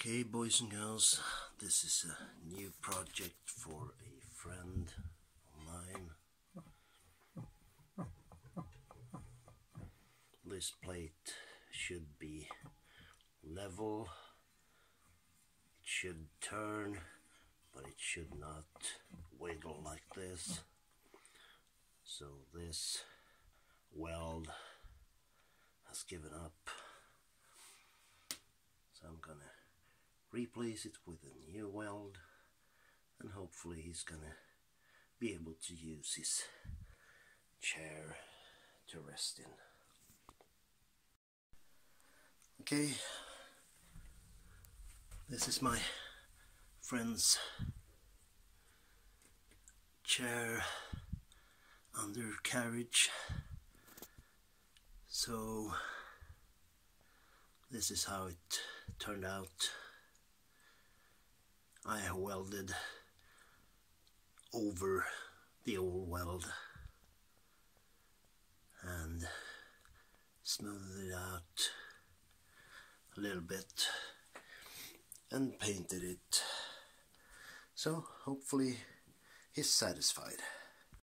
Okay, boys and girls, this is a new project for a friend of mine. This plate should be level, it should turn, but it should not wiggle like this. So this weld has given up. So I'm gonna replace it with a new weld, and hopefully he's gonna be able to use his chair to rest in. Okay, this is my friend's chair undercarriage. So this is how it turned out. I have welded over the old weld and smoothed it out a little bit and painted it. So hopefully he's satisfied.